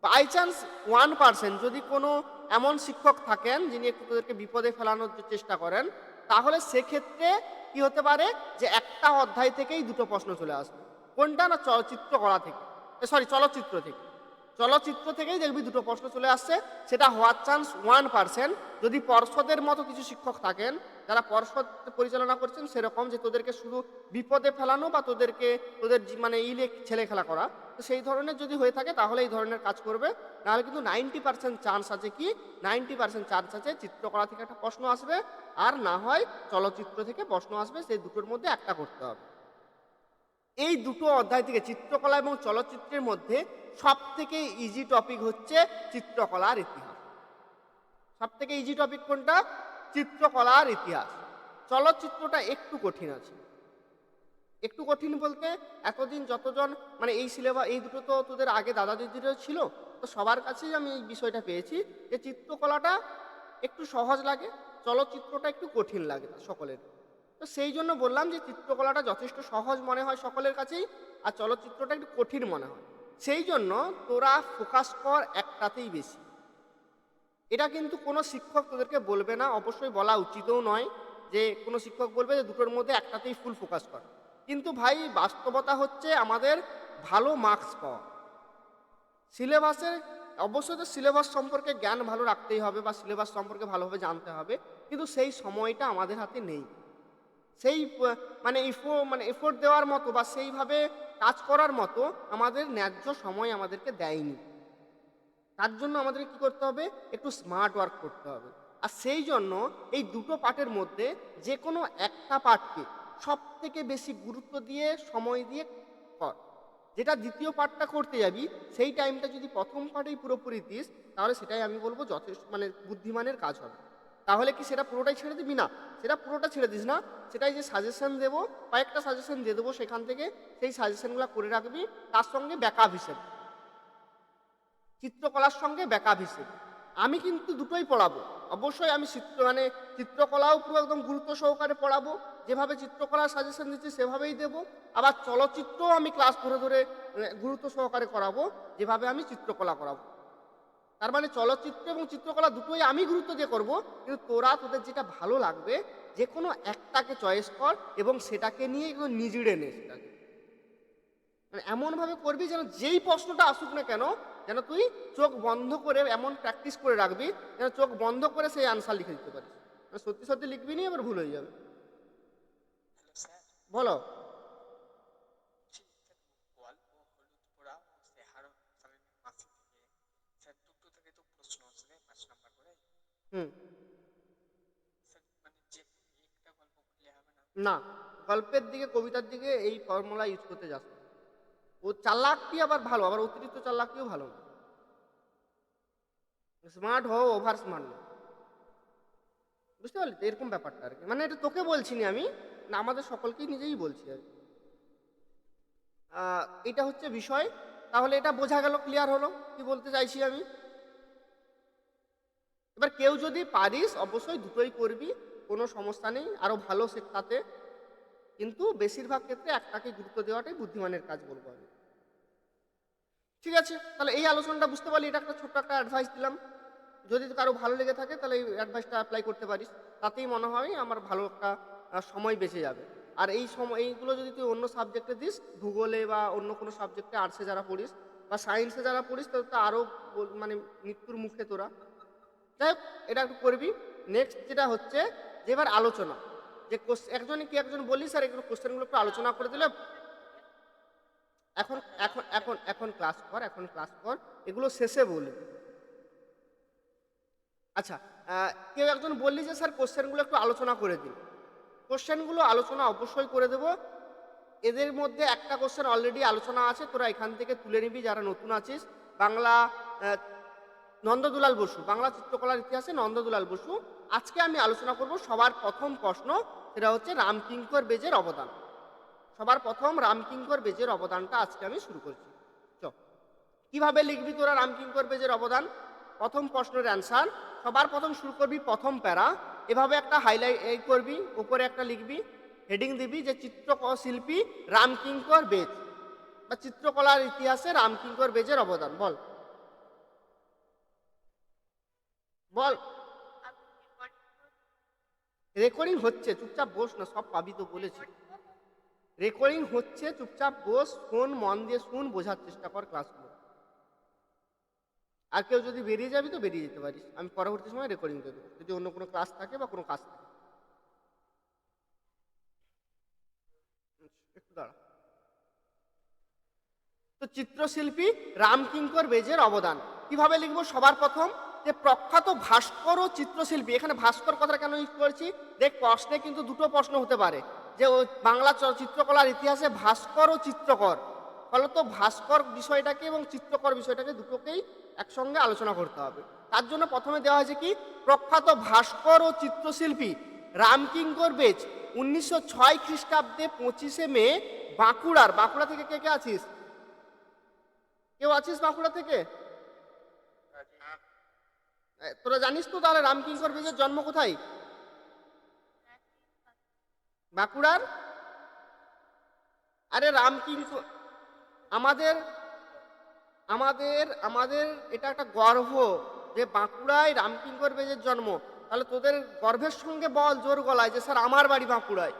বাই চান্স 1% যদি কোনো এমন শিক্ষক থাকেন যিনি একটু তাদেরকে বিপদে ফেলানোর চেষ্টা করেন, তাহলে সেক্ষেত্রে কি হতে পারে যে একটা অধ্যায় থেকেই 2টো প্রশ্ন চলে আসবে। কোনটা? না চিত্রকলা থেকে, চলচ্চিত্র থেকে। চলচ্চিত্র থেকেই দেখবি 2টো প্রশ্ন চলে আসছে, সেটা হওয়ার চান্স 1%। যদি পর্ষদের মতো কিছু শিক্ষক থাকেন যারা পর্ষদ পরিচালনা করছেন সেরকম, যে তোদেরকে শুধু বিপদে ফেলানো বা তোদের মানে ছেলে খেলা করা, তো সেই ধরনের যদি হয়ে থাকে তাহলে এই ধরনের কাজ করবে। নাহলে কিন্তু 90% চান্স আছে, কি 90% চান্স আছে চিত্রকলা থেকে একটা প্রশ্ন আসবে, আর না হয় চলচ্চিত্র থেকে প্রশ্ন আসবে। সেই দুটোর মধ্যে একটা করতে হবে। এই 2টো অধ্যায় থেকে চিত্রকলা এবং চলচ্চিত্রের মধ্যে সব থেকে ইজি টপিক হচ্ছে চিত্রকলার ইতিহাস। সব থেকে ইজি টপিক কোনটা? চিত্রকলার ইতিহাস। চলচ্চিত্রটা একটু কঠিন আছে। একটু কঠিন বলতে এতদিন যতজন মানে এই সিলেবাস এই দুটো তো তোদের আগে দাদা দিদিরও ছিল, তো সবার কাছেই আমি এই বিষয়টা পেয়েছি যে চিত্রকলাটা একটু সহজ লাগে, চলচ্চিত্রটা একটু কঠিন লাগে সকলের। তো সেই জন্য বললাম যে চিত্রকলাটা যথেষ্ট সহজ মনে হয় সকলের কাছেই, আর চলচ্চিত্রটা একটু কঠিন মনে হয়। সেই জন্য তোরা ফোকাস কর একটাতেই বেশি। এটা কিন্তু কোনো শিক্ষক তোদেরকে বলবে না, অবশ্যই বলা উচিতও নয় যে কোনো শিক্ষক বলবে যে দুটোর মধ্যে একটাতেই ফুল ফোকাস কর। কিন্তু ভাই বাস্তবতা হচ্ছে আমাদের ভালো মার্কস পাওয়া। সিলেবাসের অবশ্যই তো সিলেবাস সম্পর্কে জ্ঞান ভালো রাখতেই হবে বা সিলেবাস সম্পর্কে ভালোভাবে জানতে হবে, কিন্তু সেই সময়টা আমাদের হাতে নেই। সেই মানে এফোর্ট দেওয়ার মতো বা সেইভাবে কাজ করার মতো আমাদের ন্যায্য সময় আমাদেরকে দেয়নি। তার জন্য আমাদের কি করতে হবে, একটু স্মার্ট ওয়ার্ক করতে হবে। আর সেই জন্য এই দুটো পার্টের মধ্যে যে কোনো একটা পার্টকে সব থেকে বেশি গুরুত্ব দিয়ে সময় দিয়ে কর। যেটা দ্বিতীয় পার্টটা করতে যাবি সেই টাইমটা যদি প্রথম পার্টেই পুরোপুরি দিস, তাহলে সেটাই আমি বলবো যথেষ্ট মানে বুদ্ধিমানের কাজ হবে। তাহলে কি সেটা পুরোটাই ছেড়ে দিবি? না, সেটা পুরোটা ছেড়ে দিস না। সেটাই যে সাজেশন দেবো, কয়েকটা সাজেশন দিয়ে দেবো, সেখান থেকে সেই সাজেশনগুলো করে রাখবি। তার সঙ্গে ব্যাকআপ হিসেবে চিত্রকলার সঙ্গে ব্যাকআপ হিসেবে আমি কিন্তু দুটোই পড়াবো। অবশ্যই আমি চিত্রকলাও পুরো একদম গুরুত্ব সহকারে পড়াবো, যেভাবে চিত্রকলার সাজেশন দিচ্ছি সেভাবেই দেব। আবার চলচ্চিত্রও আমি ক্লাস ধরে ধরে গুরুত্ব সহকারে করাবো, যেভাবে আমি চিত্রকলা করাবো। তার মানে চলচ্চিত্র এবং চিত্রকলা দুটোই আমি গুরুত্ব দিয়ে করবো, কিন্তু তোরা তোদের যেটা ভালো লাগবে যে কোনো একটাকে চয়েস কর এবং সেটাকে নিয়ে একদম নিজিড়ে নে। সেটাকে মানে এমনভাবে করবি যেন যেই প্রশ্নটা আসুক না কেন, যেন তুই চোখ বন্ধ করে এমন প্র্যাকটিস করে রাখবি যেন চোখ বন্ধ করে সেই আনসার লিখে দিতে পারিস। মানে সত্যি সত্যি লিখবি নি, এবার ভুল হয়ে যাবে। Hello sir. বলো। জি স্যার, গল্প হলুদ পোড়া ও সেহারো সালামের মাসি থেকে স্যার দুটো থেকে তো প্রশ্ন আসবে 5 নাম্বার করে। হুম। স্যার মানে যে একটা গল্প বললে হবে না? না, গল্পের দিকে কবিতার দিকে এই ফর্মুলা ইউজ করতে যাস না। ও চালাকটি আবার ভালো, আবার অতিরিক্ত চালাকিও ভালো না। স্মার্ট হও, ওভার স্মার্ট না। বুঝতে পারলি তো এরকম ব্যাপারটা আর কি। মানে এটা তোকে বলছি না আমি, না আমাদের সকলকেই নিজেই বলছি আর কি। এটা হচ্ছে বিষয়। তাহলে এটা বোঝা গেল, ক্লিয়ার হলো কি বলতে চাইছি আমি। এবার কেউ যদি পারিস অবশ্যই দুটোই করবি, কোনো সমস্যা নেই, আরো ভালো সে তাতে। কিন্তু বেশিরভাগ ক্ষেত্রে একটাকে গুরুত্ব দেওয়াটাই বুদ্ধিমানের কাজ বলবো আমি। ঠিক আছে, তাহলে এই আলোচনাটা বুঝতে পারলি, এটা একটা ছোট্ট একটা অ্যাডভাইস দিলাম। যদি কারো ভালো লেগে থাকে তাহলে এই অ্যাডভাইসটা অ্যাপ্লাই করতে পারিস, তাতেই মনে হয় আমার ভালো একটা সময় বেঁচে যাবে। আর এই সময় এইগুলো যদি তুই অন্য সাবজেক্টে দিস, ভূগোলে বা অন্য কোনো সাবজেক্টে, আর্টসে যারা পড়িস বা সায়েন্সে যারা পড়িস, তাহলে তো আরও মানে মৃত্যুর মুখে তোরা। যাই হোক, এটা একটু করবি। নেক্সট যেটা হচ্ছে যে এবার আলোচনা, যে একজনে কি একজন বলি স্যার এগুলো কোশ্চেনগুলো একটু আলোচনা করে দিলে। এখন এখন এখন এখন ক্লাস কর, এখন ক্লাস কর, এগুলো শেষে বলবি। আচ্ছা, কেউ একজন বললি যে স্যার কোশ্চেনগুলো একটু আলোচনা করে দিন। কোশ্চেনগুলো আলোচনা অবশ্যই করে দেব। এদের মধ্যে একটা কোশ্চেন অলরেডি আলোচনা আছে, তোরা এখান থেকে তুলে নিবি যারা নতুন আছিস। বাংলা নন্দদুলাল বসু, বাংলা চিত্রকলার ইতিহাসে নন্দদুলাল বসু। আজকে আমি আলোচনা করব সবার প্রথম প্রশ্ন, সেটা হচ্ছে রামকিঙ্কর বেজের অবদান। সবার প্রথম রামকিঙ্কর বেজের অবদানটা আজকে আমি শুরু করছি। কিভাবে লিখবি তোরা রামকিঙ্কর বেজের অবদান? প্রথম প্রশ্নের অ্যান্সার সবার প্রথম শুরু করবি প্রথম প্যারা, এভাবে একটা হাইলাইট করবি, উপরে একটা লিখবি, হেডিং দিবি যে চিত্রশিল্পী রামকিঙ্কর বেজ বা চিত্রকলার ইতিহাসে রামকিঙ্কর বেজের অবদান। বল বল। আপনি রেকর্ডিং রেকর্ডিং হচ্ছে, চুপচাপ বস না, সব পাবি তো বলেছি। রেকর্ডিং হচ্ছে, চুপচাপ বস, শোন, মন দিয়ে শুন, বোঝার চেষ্টা কর ক্লাসগুলো। আর কেউ যদি বেরিয়ে যাবি তো বেরিয়ে যেতে পারিস, আমি পরবর্তী সময় রেকর্ডিং করে দেবো যদি অন্য কোনো ক্লাস থাকে বা কোনো কাজ থাকে। একটু দাঁড়া। তো চিত্রশিল্পী রামকিঙ্কর বেজের অবদান কিভাবে লিখবো? সবার প্রথম যে প্রখ্যাত ভাস্কর ও চিত্রশিল্পী, এখানে ভাস্কর কথাটা কেন ইউজ করেছি দেখ, প্রশ্নে কিন্তু দুটো প্রশ্ন হতে পারে যে ওই বাংলা চিত্রকলার ইতিহাসে ভাস্কর ও চিত্রকর। ফলত ভাস্কর বিষয়টাকে এবং চিত্রকর বিষয়টাকে দুটোকেই একসঙ্গে আলোচনা করতে হবে। তার জন্য প্রথমে দেওয়া হয়েছে কি, প্রখ্যাত ভাস্কর ও চিত্রশিল্পী রামকিঙ্কর বেজ 1906 খ্রিস্টাব্দে 25শে মে বাঁকুড়া থেকে কে কে আছিস? কেউ আছিস বাঁকুড়া থেকে? তোরা জানিস তো তাহলে রামকিঙ্কর বেজের জন্ম কোথায়? বাঁকুড়ার? আরে রামকিঙ্কর আমাদের আমাদের আমাদের এটা একটা গর্ব যে বাঁকুড়ায় রামকিঙ্কর বেজের জন্ম। তাহলে তোদের গর্বের সঙ্গে বল জোর গলায় যে স্যার আমার বাড়ি বাঁকুড়ায়।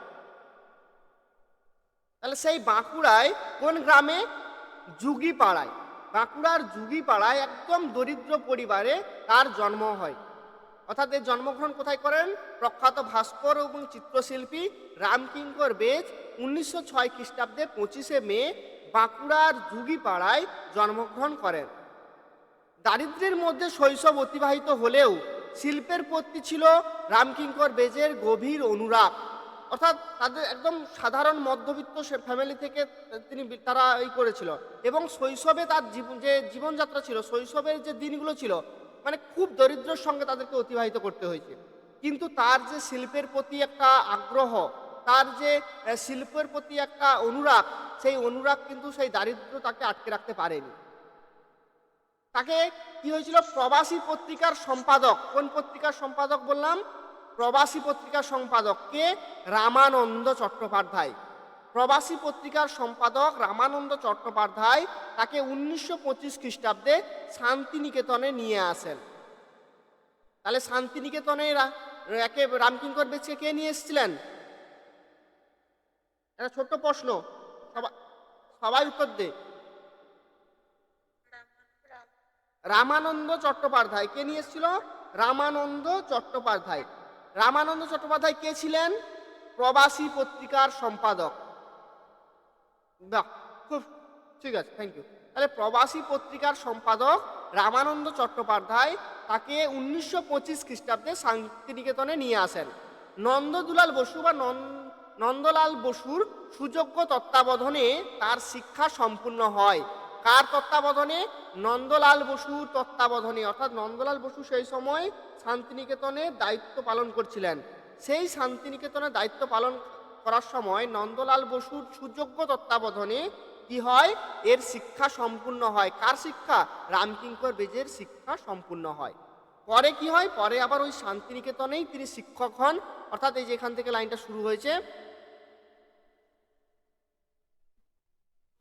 তাহলে সেই বাঁকুড়ায় কোন গ্রামে? যুগিপাড়ায়। বাঁকুড়ার যুগিপাড়ায় একদম দরিদ্র পরিবারে তার জন্ম হয়। অর্থাৎ এই জন্মগ্রহণ কোথায় করেন? প্রখ্যাত ভাস্কর এবং চিত্রশিল্পী রামকিঙ্কর বেজ 1906 খ্রিস্টাব্দে 25শে মে বাঁকুড়ার যুগিপাড়ায় জন্মগ্রহণ করেন। দারিদ্র্যের মধ্যে শৈশব অতিবাহিত হলেও শিল্পের প্রতি ছিল রামকিঙ্কর বেজের গভীর অনুরাগ। অর্থাৎ তাদের একদম সাধারণ মধ্যবিত্ত ফ্যামিলি থেকে তারা এই করেছিল এবং শৈশবে তার যে জীবনযাত্রা ছিল, শৈশবের যে দিনগুলো ছিল মানে খুব দরিদ্রের সঙ্গে তাদেরকে অতিবাহিত করতে হয়েছে। কিন্তু তার যে শিল্পের প্রতি একটা আগ্রহ, তার যে শিল্পের প্রতি একটা অনুরাগ, সেই অনুরাগ কিন্তু সেই দারিদ্র্য তাকে আটকে রাখতে পারেনি। তাকে কি হয়েছিল? প্রবাসী পত্রিকার সম্পাদক। কোন পত্রিকার সম্পাদক বললাম? প্রবাসী পত্রিকার সম্পাদক কে? রামানন্দ চট্টোপাধ্যায়। প্রবাসী পত্রিকার সম্পাদক রামানন্দ চট্টোপাধ্যায় তাকে 1925 খ্রিস্টাব্দে শান্তিনিকেতনে নিয়ে আসেন। তাহলে শান্তিনিকেতনে রামকিঙ্কর বেজকে কে নিয়ে এসেছিলেন? একটা ছোট্ট প্রশ্ন, সবাই উত্তর দে। রামানন্দ চট্টোপাধ্যায়। কে নিয়ে এসেছিল? রামানন্দ চট্টোপাধ্যায়। রামানন্দ চট্টোপাধ্যায় কে ছিলেন? প্রবাসী পত্রিকার সম্পাদক। বাহ, খুব ঠিক আছে, থ্যাংক ইউ। তাহলে প্রবাসী পত্রিকার সম্পাদক রামানন্দ চট্টোপাধ্যায় তাকে 1925 খ্রিস্টাব্দে শান্তিনিকেতনে নিয়ে আসেন। নন্দদুলাল বসু বা নন্দলাল বসুর সুযোগ্য তত্ত্বাবধানে তার শিক্ষা সম্পূর্ণ হয়। কার তত্ত্বাবধানে? নন্দলাল বসুর তত্ত্বাবধানে। অর্থাৎ নন্দলাল বসু সেই সময় শান্তিনিকেতনে দায়িত্ব পালন করছিলেন। সেই শান্তিনিকেতনে দায়িত্ব পালন করার সময় নন্দলাল বসুর সুযোগ্য তত্ত্বাবধানে কি হয়? এর শিক্ষা সম্পূর্ণ হয়। কার শিক্ষা? রামকিঙ্কর বেজের শিক্ষা সম্পূর্ণ হয়। পরে কি হয়? পরে আবার ওই শান্তিনিকেতনেই তিনি শিক্ষক হন। অর্থাৎ এই যে এখান থেকে লাইনটা শুরু হয়েছে,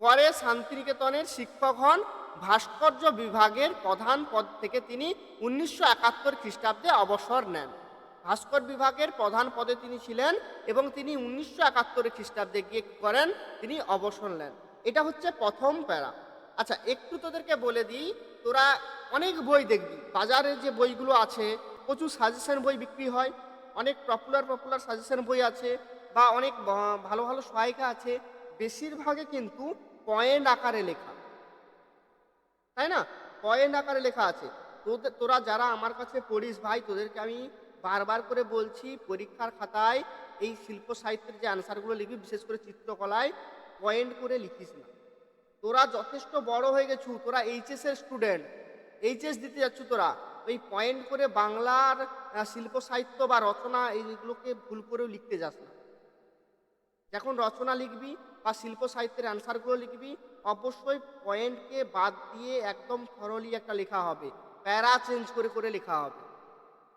পরে শান্তিনিকেতনের শিক্ষক হন। ভাস্কর্য বিভাগের প্রধান পদ থেকে তিনি 1971 খ্রিস্টাব্দে অবসর নেন। ভাস্কর বিভাগের প্রধান পদে তিনি ছিলেন এবং তিনি 1971 খ্রিস্টাব্দে গিয়ে করেন, তিনি অবসর নেন। এটা হচ্ছে প্রথম প্যারা। আচ্ছা, একটু তোদেরকে বলে দিই, তোরা অনেক বই দেখবি, বাজারে যে বইগুলো আছে প্রচুর সাজেশন বই বিক্রি হয়, অনেক পপুলার সাজেশন বই আছে বা অনেক ভালো ভালো সহায়িকা আছে। বেশিরভাগে কিন্তু পয়েন্ট আকারে লেখা, তাই না? পয়েন্ট আকারে লেখা আছে। তোরা যারা আমার কাছে পড়িস ভাই, তোদেরকে আমি বারবার করে বলছি, পরীক্ষার খাতায় এই শিল্প সাহিত্যের যে আনসারগুলো লিখবি, বিশেষ করে চিত্রকলায় পয়েন্ট করে লিখিস না। তোরা যথেষ্ট বড় হয়ে গেছু, তোরা এইচএস এর স্টুডেন্ট, এইচএস দিতে যাচ্ছ, তোরা ওই পয়েন্ট করে বাংলার শিল্প সাহিত্য বা রচনা এইগুলোকে ভুল করেও লিখতে যাস না। যখন রচনা লিখবি বা শিল্প সাহিত্যের অ্যান্সারগুলো লিখবি, অবশ্যই পয়েন্টকে বাদ দিয়ে একদম থরলি একটা লেখা হবে, প্যারা চেঞ্জ করে করে লেখা হবে।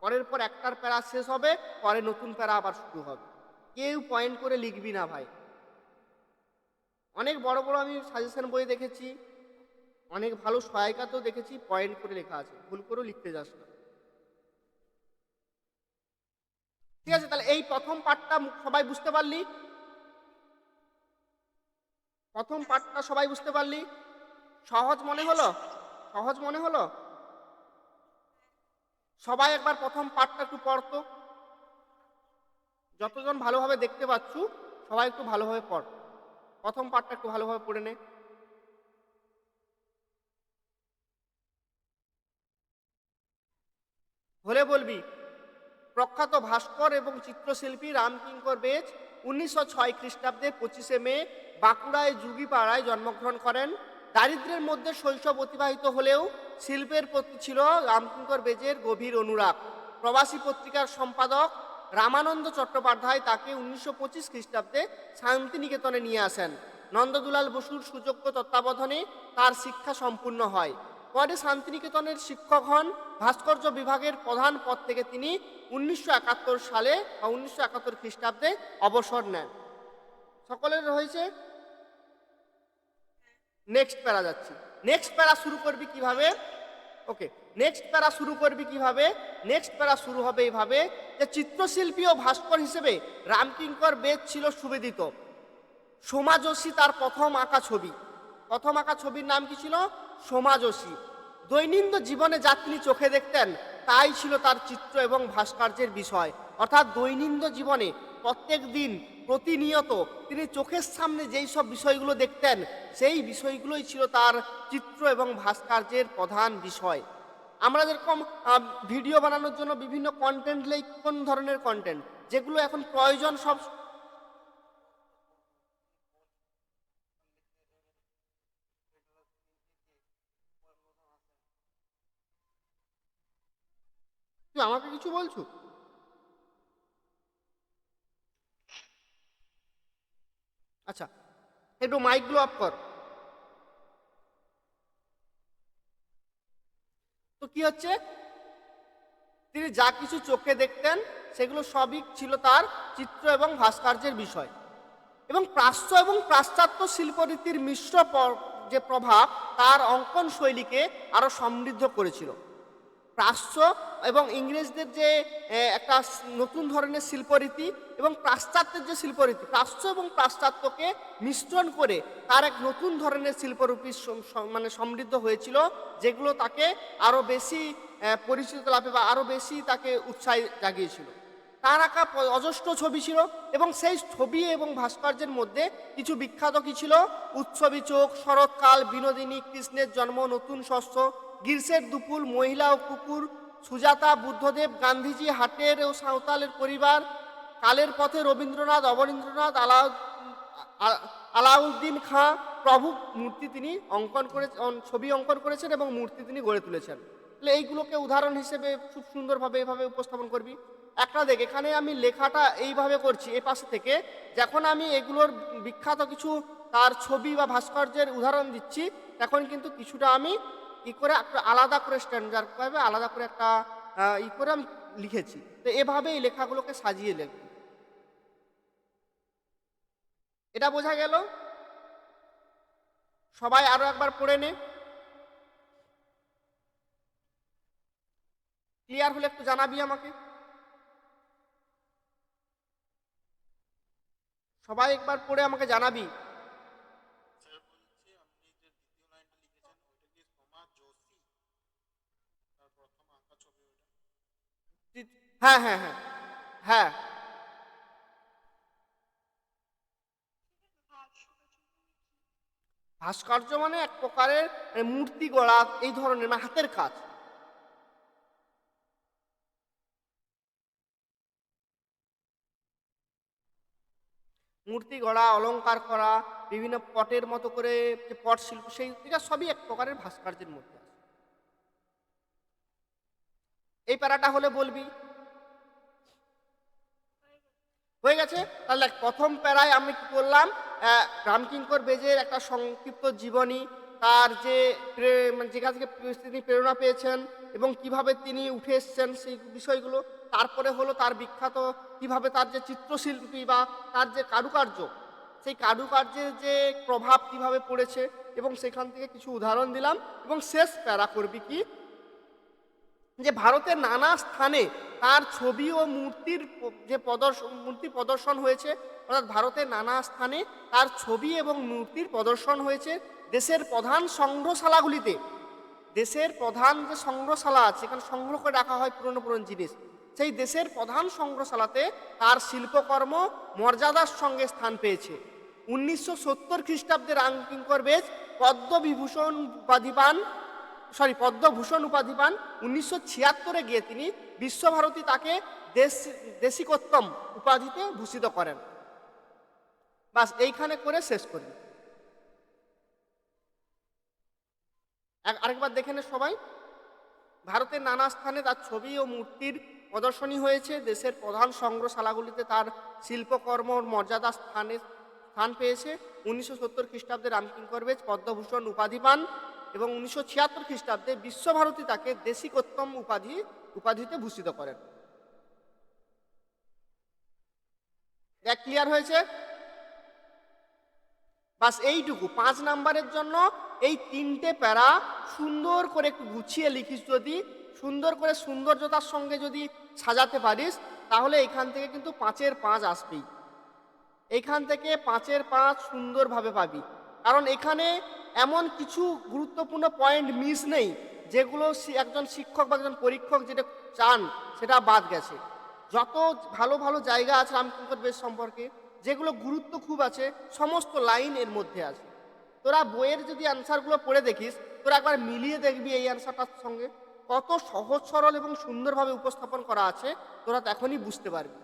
পরের পর একটার প্যারা শেষ হবে, পরে নতুন প্যারা আবার শুরু হবে। কেউ পয়েন্ট করে লিখবি না ভাই। অনেক বড় বড় আমি সাজেশন বই দেখেছি, অনেক ভালো সহায়িকাতেও দেখেছি, পয়েন্ট করে লেখা আছে, ভুল করেও লিখতে যাস না। ঠিক আছে, তাহলে এই প্রথম পার্টটা সবাই বুঝতে পারলি? প্রথম পার্টটা সবাই বুঝতে পারলি? সহজ মনে হলো? সহজ মনে হলো? সবাই একবার প্রথম পার্টটা একটু পড়তো। যতজন ভালোভাবে দেখতে পাচ্ছ সবাই একটু ভালোভাবে পড়, প্রথম পার্টটা একটু ভালোভাবে পড়ে নে। হলে বলবি। প্রখ্যাত ভাস্কর এবং চিত্রশিল্পী রামকিঙ্কর বেজ 1906 খ্রিস্টাব্দে 25শে মে বাঁকুড়ায় যুগিপাড়ায় জন্মগ্রহণ করেন। দারিদ্র্যের মধ্যে শৈশব অতিবাহিত হলেও শিল্পের প্রতি ছিল রামকিঙ্কর বেজের গভীর অনুরাগ। প্রবাসী পত্রিকার সম্পাদক রামানন্দ চট্টোপাধ্যায় তাকে 1925 খ্রিস্টাব্দে শান্তিনিকেতনে নিয়ে আসেন। নন্দদুলাল বসুর সুযোগ্য তত্ত্বাবধানে তার শিক্ষা সম্পূর্ণ হয়। পরে শান্তিনিকেতনের শিক্ষক হন। ভাস্কর্য বিভাগের প্রধান পদ থেকে তিনি 1971 সালে বা 1971 খ্রিস্টাব্দে অবসর নেন। সকলের হয়েছে? নেক্সট প্যারা যাচ্ছি। নেক্সট প্যারা শুরু করবি কিভাবে? ওকে, নেক্সট প্যারা শুরু করবি কিভাবে? নেক্সট প্যারা শুরু হবে এইভাবে যে চিত্রশিল্পী ও ভাস্কর হিসেবে রামকিঙ্কর বেদ ছিল সুবিদিত। সোমাযোশী তার প্রথম আঁকা ছবি। প্রথম আঁকা ছবির নাম কি ছিল? সোমাযোশী। দৈনন্দিন জীবনে যা তিনি চোখে দেখতেন তাই ছিল তার চিত্র এবং ভাস্কর্যের বিষয়। অর্থাৎ দৈনন্দিন জীবনে প্রত্যেক দিন প্রতিনিয়ত তিনি চোখের সামনে যেই সব বিষয়গুলো দেখতেন সেই বিষয়গুলোই ছিল তার চিত্র এবং ভাস্কর্যের প্রধান বিষয়। আমরা যেরকম ভিডিও বানানোর জন্য বিভিন্ন কন্টেন্ট লেই, কোন ধরনের কন্টেন্ট যেগুলো এখন প্রয়োজন সব তুই আমাকে কিছু বলছো? আচ্ছা, একটু মাইকগুলো অফ কর। তো কি হচ্ছে, তিনি যা কিছু চোখে দেখতেন সেগুলো সবই ছিল তার চিত্র এবং ভাস্কর্যের বিষয়। এবং প্রাচ্য এবং পাশ্চাত্য শিল্পরীতির মিশ্র যে প্রভাব তার অঙ্কন শৈলীকে আরো সমৃদ্ধ করেছিল। প্রাচ্য এবং ইংরেজদের যে একটা নতুন ধরনের শিল্পরীতি এবং পাশ্চাত্যের যে শিল্পরীতি, প্রাচ্য এবং পাশ্চাত্যকে মিশ্রণ করে তার এক নতুন ধরনের শিল্পরূপী মানে সমৃদ্ধ হয়েছিল, যেগুলো তাকে আরও বেশি পরিচিত লাভে বা আরও বেশি তাকে উৎসাহ জাগিয়েছিল। তার আঁকা অজস্র ছবি ছিল এবং সেই ছবি এবং ভাস্কর্যের মধ্যে কিছু বিখ্যাত কি ছিল? উৎসবী চোখ, শরৎকাল, বিনোদিনী, কৃষ্ণের জন্ম, নতুন শস্য, গ্রীষ্মের দুপুর, মহিলা ও কুকুর, সুজাতা, বুদ্ধদেব, গান্ধীজি, হাটের ও সাঁওতালের পরিবার, কালের পথে রবীন্দ্রনাথ, অবনীন্দ্রনাথ, আলাউদ্দিন খাঁ প্রভু মূর্তি তিনি অঙ্কন করে, ছবি অঙ্কন করেছেন এবং মূর্তি তিনি গড়ে তুলেছেন। তাহলে এইগুলোকে উদাহরণ হিসেবে খুব সুন্দরভাবে এভাবে উপস্থাপন করবি। একটা দেখ, এখানে আমি লেখাটা এইভাবে করছি এ পাশে থেকে, যখন আমি এগুলোর বিখ্যাত কিছু তার ছবি বা ভাস্কর্যের উদাহরণ দিচ্ছি তখন কিন্তু কিছুটা আমি করে একটা আলাদা করে স্ট্যান্ডার্ড ভাবে আলাদা করে একটা করে আমি লিখেছি। তো এভাবে এই লেখাগুলোকে সাজিয়ে লিখব। এটা বোঝা গেল? সবাই আরো একবার পড়ে নে, ক্লিয়ার হলে একটু জানাবি আমাকে। সবাই একবার পড়ে আমাকে জানাবি। স্যার বলছি আপনি যে দ্বিতীয় লাইনটা লিখেছেন ওইটা কি সোমা যোশী তার প্রথম আঁকা ছবি ওইটা? হ্যাঁ হ্যাঁ হ্যাঁ হ্যাঁ, ভাস্কর্য মানে এক প্রকারের মূর্তি গড়া এই ধরনের, মানে হাতের কাজ। মূর্তি গড়া, অলংকার করা, বিভিন্ন পটের মতো করে যে পট শিল্প, সেই এটা সবই এক প্রকারের ভাস্কর্যের মধ্যে আছে। এই প্যারাটা হলে বলবি। হয়ে গেছে? তাহলে প্রথম প্যারায় আমি কি করলাম, রামকিঙ্কর বেজের একটা সংক্ষিপ্ত জীবনী, তার যে মানে যেখান থেকে তিনি প্রেরণা পেয়েছেন এবং কিভাবে তিনি উঠে এসছেন সেই বিষয়গুলো। তারপরে হলো তার বিখ্যাত কিভাবে তার যে চিত্রশিল্পী বা তার যে কারুকার্য, সেই কারুকার্যের যে প্রভাব কিভাবে পড়েছে এবং সেখান থেকে কিছু উদাহরণ দিলাম। এবং শেষ প্যারা করবি কি, যে ভারতের নানা স্থানে তার ছবি ও মূর্তির যে মূর্তি প্রদর্শন হয়েছে, অর্থাৎ ভারতের নানা স্থানে তার ছবি এবং মূর্তির প্রদর্শন হয়েছে। দেশের প্রধান সংগ্রহশালাগুলিতে, দেশের প্রধান যে সংগ্রহশালা আছে এখানে সংগ্রহ করে রাখা হয় পুরনো পুরনো জিনিস, সেই দেশের প্রধান সংগ্রহশালাতে তার শিল্পকর্ম মর্যাদার সঙ্গে স্থান পেয়েছে। 1970 খ্রিস্টাব্দে রামকিঙ্কর বেজ পদ্মভূষণ উপাধি পান, পদ্মভূষণ উপাধি পান। 1976 গিয়ে তিনি বিশ্বভারতী তাকে দেশিকোত্তম উপাধিতে ভূষিত করেন। বাস এইখানে করে শেষ করি। আরেকবার দেখে নে সবাই। ভারতের নানা স্থানে তার ছবি ও মূর্তির প্রদর্শনী হয়েছে। দেশের প্রধান সংগ্রহশালাগুলিতে তার শিল্পকর্মর মর্যাদা স্থান পেয়েছে। 1970 খ্রিস্টাব্দে রামকিঙ্কর বেজ পদ্মভূষণ উপাধি পান এবং 1976 খ্রিস্টাব্দে বিশ্বভারতী তাকে দেশিকোত্তম উপাধিতে ভূষিত করেন। দেখ ক্লিয়ার হয়েছে? বাস এইটুকু 5 নাম্বারের জন্য এই 3টে প্যারা সুন্দর করে একটু গুছিয়ে লিখিস, যদি সুন্দর করে সৌন্দর্যতার সঙ্গে যদি সাজাতে পারিস, তাহলে এখান থেকে কিন্তু 5-এর 5 আসবেই। এইখান থেকে 5-এর 5 সুন্দরভাবে পাবি, কারণ এখানে এমন কিছু গুরুত্বপূর্ণ পয়েন্ট মিস নেই যেগুলো একজন শিক্ষক বা একজন পরীক্ষক যেটা চান সেটা বাদ গেছে। যত ভালো ভালো জায়গা আছে রামকিঙ্কর বেশ সম্পর্কে, যেগুলো গুরুত্ব খুব আছে, সমস্ত লাইন এর মধ্যে আছে। তোরা বইয়ের যদি অ্যান্সারগুলো পড়ে দেখিস, তোরা একবার মিলিয়ে দেখবি এই অ্যান্সারটার সঙ্গে কত সহজ সরল এবং সুন্দরভাবে উপস্থাপন করা আছে, তোরা তখনই বুঝতে পারবি।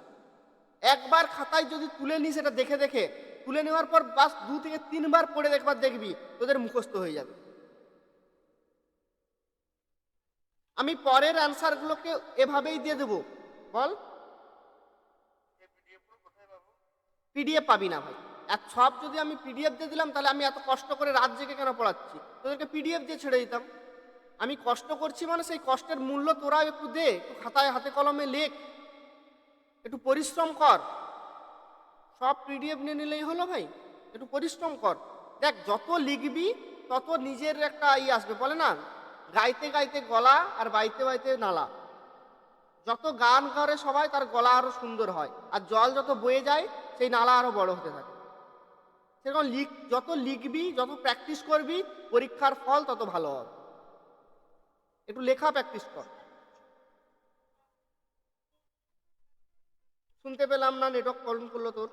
একবার খাতায় যদি তুলে নিস, এটা দেখে দেখে তুলে নেওয়ার পর বাস 2 থেকে 3 বার পড়ে একবার দেখবি তোদের মুখস্থ হয়ে যাবে। আমি পরের অ্যান্সারগুলোকে এভাবেই দিয়ে দেবো। বল, পিডিএফ পাবি না ভাই। এক সব যদি আমি পিডিএফ দিয়ে দিলাম, তাহলে আমি এত কষ্ট করে রাত জেগে কেন পড়াচ্ছি? তোদেরকে পিডিএফ দিয়ে ছেড়ে দিতাম। আমি কষ্ট করছি মানে সেই কষ্টের মূল্য তোরা একটু দে, একটু খাতায় হাতে কলমে লেখ, একটু পরিশ্রম কর। সব পিডিএফ নিয়ে নিলেই হলো ভাই? একটু পরিশ্রম কর। দেখ, যত লিখবি তত নিজের একটা আসবে, বলে না, গাইতে গাইতে গলা আর বাইতে বাইতে নালা। যত গান করে সবাই, তার গলা আরো সুন্দর হয়, আর জল যত বয়ে যায় সেই নালা আরো বড় হতে থাকে। সেরকম যত লিখবি, যত প্র্যাকটিস করবি, পরীক্ষার ফল তত ভালো হবে। একটু লেখা প্র্যাকটিস কর। শুনতে পেলাম না, নেটওয়ার্ক প্রবলেম করলো তোর।